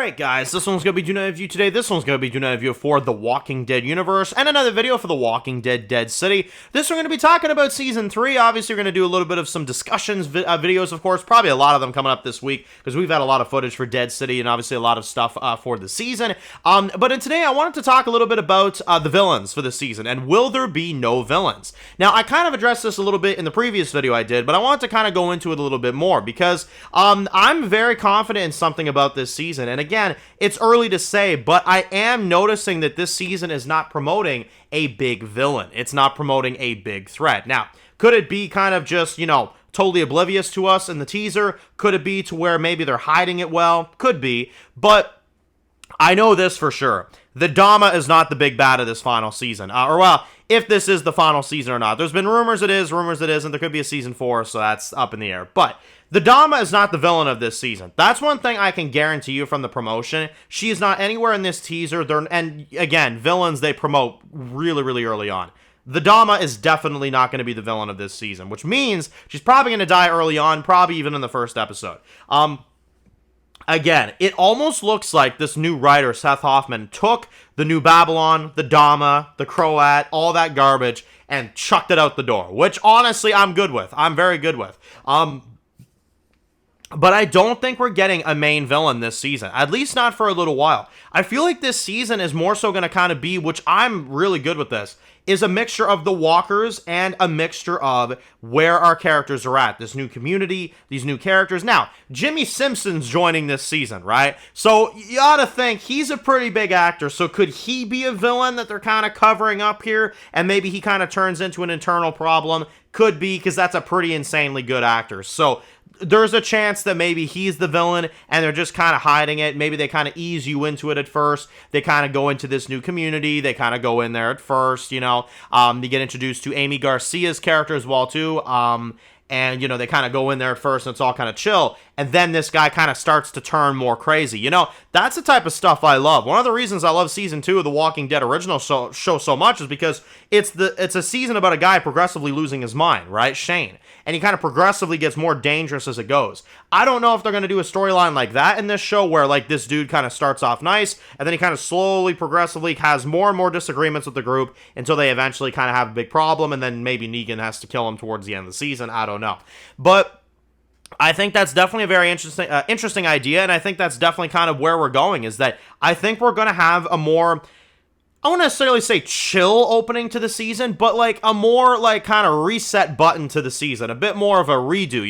Alright guys, this one's going to be doing a review today. This one's going to be doing a review for The Walking Dead universe and another video for The Walking Dead Dead City. This we're going to be talking about Season 3. Obviously, we're going to do a little bit of some discussions videos, of course. Probably a lot of them coming up this week because we've had a lot of footage for Dead City and obviously a lot of stuff for the season. But in today, I wanted to talk a little bit about the villains for the season and will there be no villains? Now, I kind of addressed this a little bit in the previous video I did, but I wanted to kind of go into it a little bit more because I'm very confident in something about this season. And again, it's early to say, but I am noticing that this season is not promoting a big villain. It's not promoting a big threat. Now, could it be kind of just, totally oblivious to us in the teaser? Could it be to where maybe they're hiding it well? Could be, but I know this for sure. The Dama is not the big bad of this final season. If this is the final season or not. There's been rumors it is, rumors it isn't. There could be a season 4, so that's up in the air. But the Dama is not the villain of this season. That's one thing I can guarantee you from the promotion. She is not anywhere in this teaser. And again, villains they promote really, really early on. The Dama is definitely not going to be the villain of this season, which means she's probably going to die early on, probably even in the first episode. Again, it almost looks like this new writer, Seth Hoffman, took the New Babylon, the Dama, the Croat, all that garbage, and chucked it out the door, which honestly I'm good with. I'm very good with. But I don't think we're getting a main villain this season, at least not for a little while. I feel like this season is more so going to kind of be, which I'm really good with this, is a mixture of the walkers and a mixture of where our characters are at. This new community, these new characters. Now, Jimmy Simpson's joining this season, right? So you ought to think he's a pretty big actor. So could he be a villain that they're kind of covering up here? And maybe he kind of turns into an internal problem? Could be, because that's a pretty insanely good actor. So there's a chance that maybe he's the villain and they're just kind of hiding it. Maybe they kind of ease you into it at first. They kind of go into this new community. They kind of go in there at first, They get introduced to Amy Garcia's character as well, too. And, they kind of go in there at first and it's all kind of chill. And then this guy kind of starts to turn more crazy. That's the type of stuff I love. One of the reasons I love Season 2 of The Walking Dead original show so much is because it's a season about a guy progressively losing his mind, right? Shane. And he kind of progressively gets more dangerous as it goes. I don't know if they're going to do a storyline like that in this show where, this dude kind of starts off nice, and then he kind of slowly, progressively has more and more disagreements with the group until they eventually kind of have a big problem, and then maybe Negan has to kill him towards the end of the season. I don't know. But I think that's definitely a very interesting idea, and I think that's definitely kind of where we're going, is that I think we're going to have a more, I won't necessarily say chill opening to the season, but a more kind of reset button to the season, a bit more of a redo,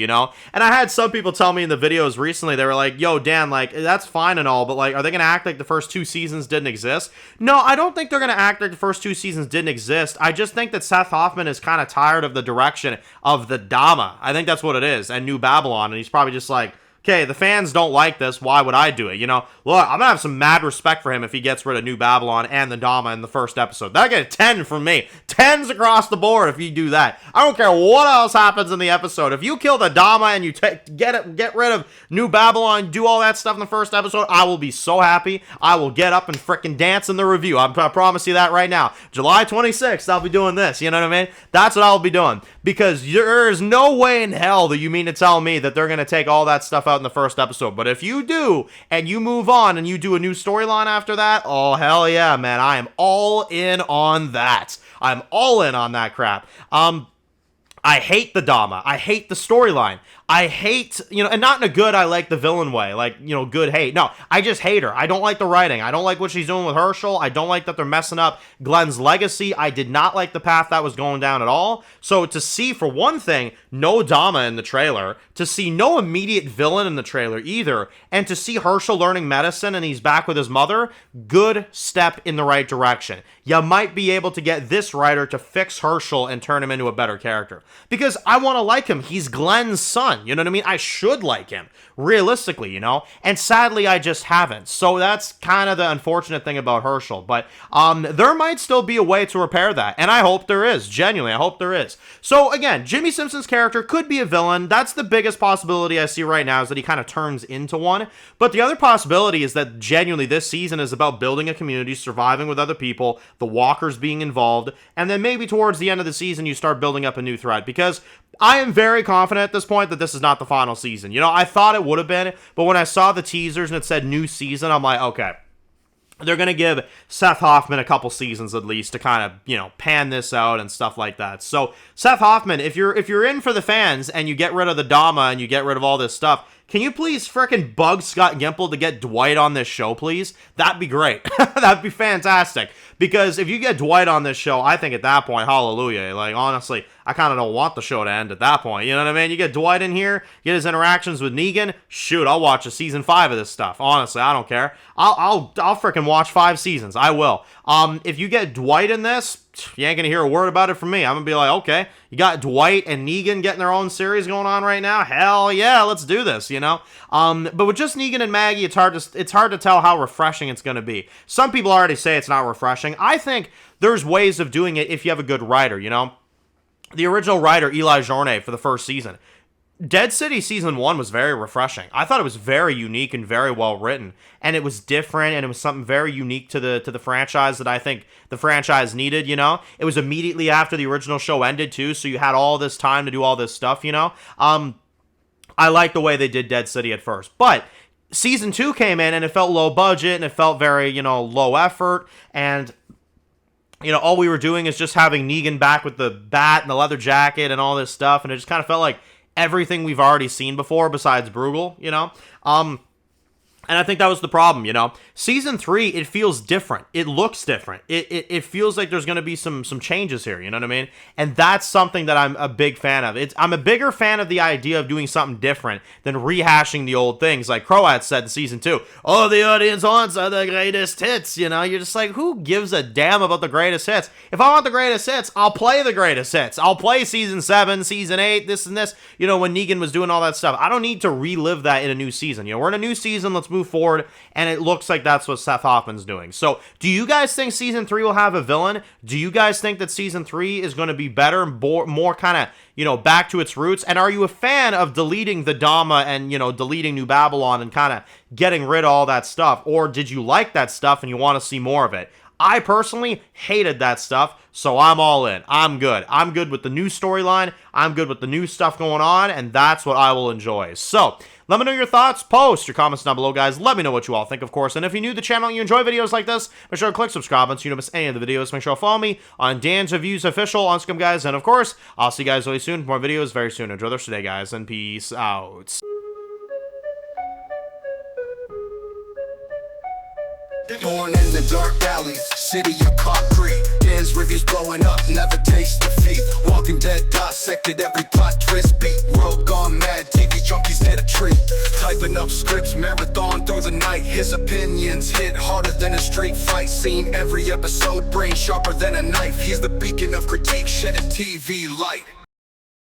And I had some people tell me in the videos recently, they were like, yo, Dan, that's fine and all, but are they going to act like the first 2 seasons didn't exist? No, I don't think they're going to act like the first 2 seasons didn't exist. I just think that Seth Hoffman is kind of tired of the direction of the Dama. I think that's what it is, and New Babylon, and he's probably just like, okay, the fans don't like this, why would I do it? Look, I'm going to have some mad respect for him if he gets rid of New Babylon and the Dama in the first episode. That'll get a 10 from me. 10s across the board if you do that. I don't care what else happens in the episode. If you kill the Dama and you get rid of New Babylon, do all that stuff in the first episode, I will be so happy. I will get up and frickin' dance in the review. I promise you that right now. July 26th, I'll be doing this. You know what I mean? That's what I'll be doing. Because there is no way in hell that you mean to tell me that they're going to take all that stuff out in the first episode. But if you do, and you move on, and you do a new storyline after that, oh, hell yeah, man. I am all in on that. I'm all in on that crap. I hate the Dama. I hate the storyline. I hate, and not in a good, I like the villain way, good hate. No, I just hate her. I don't like the writing. I don't like what she's doing with Hershel. I don't like that they're messing up Glenn's legacy. I did not like the path that was going down at all. So to see, for one thing, no Dama in the trailer, to see no immediate villain in the trailer either, and to see Hershel learning medicine and he's back with his mother, good step in the right direction. You might be able to get this writer to fix Hershel and turn him into a better character. Because I want to like him. He's Glenn's son. You know what I mean? I should like him, realistically, And sadly, I just haven't. So that's kind of the unfortunate thing about Hershel. But there might still be a way to repair that. And I hope there is. Genuinely, I hope there is. So again, Jimmy Simpson's character could be a villain. That's the biggest possibility I see right now, is that he kind of turns into one. But the other possibility is that genuinely this season is about building a community, surviving with other people, the walkers being involved. And then maybe towards the end of the season, you start building up a new threat. Because I am very confident at this point that this is not the final season. You know, I thought it would have been, but when I saw the teasers and it said new season, I'm like, okay, they're going to give Seth Hoffman a couple seasons at least to kind of, you know, pan this out and stuff like that. So, Seth Hoffman, if you're in for the fans and you get rid of the Dama and you get rid of all this stuff, can you please frickin' bug Scott Gimple to get Dwight on this show, please? That'd be great. That'd be fantastic. Because if you get Dwight on this show, I think at that point, hallelujah. Like, honestly, I kind of don't want the show to end at that point. You know what I mean? You get Dwight in here, get his interactions with Negan. Shoot, I'll watch a season 5 of this stuff. Honestly, I don't care. I'll frickin' watch 5 seasons. I will. If you get Dwight in this, you ain't gonna hear a word about it from me. I'm gonna be like, okay, you got Dwight and Negan getting their own series going on right now. Hell yeah, let's do this, you know. But with just Negan and Maggie, it's hard to tell how refreshing it's gonna be. Some people already say it's not refreshing. I think there's ways of doing it if you have a good writer, you know. The original writer, Eli Jornet, for the first season, Dead City Season 1 was very refreshing. I thought it was very unique and very well written, and it was different, and it was something very unique to the franchise that I think the franchise needed, you know? It was immediately after the original show ended, too, so you had all this time to do all this stuff, you know? I like the way they did Dead City at first, but Season 2 came in, and it felt low budget, and it felt very, you know, low effort, and you know, all we were doing is just having Negan back with the bat and the leather jacket and all this stuff, and it just kind of felt like everything we've already seen before besides Bruegel, you know? And I think that was the problem, you know? Season 3, it feels different. It looks different. It feels like there's going to be some changes here, you know what I mean? And that's something that I'm a big fan of. I'm a bigger fan of the idea of doing something different than rehashing the old things. Like Croat said in Season 2, all the audience wants are the greatest hits, you know? You're just like, who gives a damn about the greatest hits? If I want the greatest hits, I'll play the greatest hits. I'll play Season 7, Season 8, this and this, you know, when Negan was doing all that stuff. I don't need to relive that in a new season. You know, we're in a new season, let's move forward, and it looks like that's what Seth Hoffman's doing. So, do you guys think Season 3 will have a villain? Do you guys think that Season 3 is going to be better and more kind of, you know, back to its roots? And are you a fan of deleting the Dama and, you know, deleting New Babylon and kind of getting rid of all that stuff? Or did you like that stuff and you want to see more of it? I personally hated that stuff, so I'm all in. I'm good. I'm good with the new storyline. I'm good with the new stuff going on, and that's what I will enjoy. So, let me know your thoughts. Post your comments down below, guys. Let me know what you all think, of course. And if you're new to the channel and you enjoy videos like this, make sure to click subscribe so you don't miss any of the videos. Make sure to follow me on Dan's Reviews Official on Instagram, guys. And, of course, I'll see you guys really soon for more videos very soon. Enjoy the rest of the day, guys, and peace out. Born in the dark alleys, city of concrete. Dan's reviews blowing up, never taste defeat. Walking Dead dissected every plot twist beat. World gone mad, TV junkies hit a treat. Typing up scripts, marathon through the night. His opinions hit harder than a street fight scene. Every episode, brain sharper than a knife. He's the beacon of critique, shedding TV light.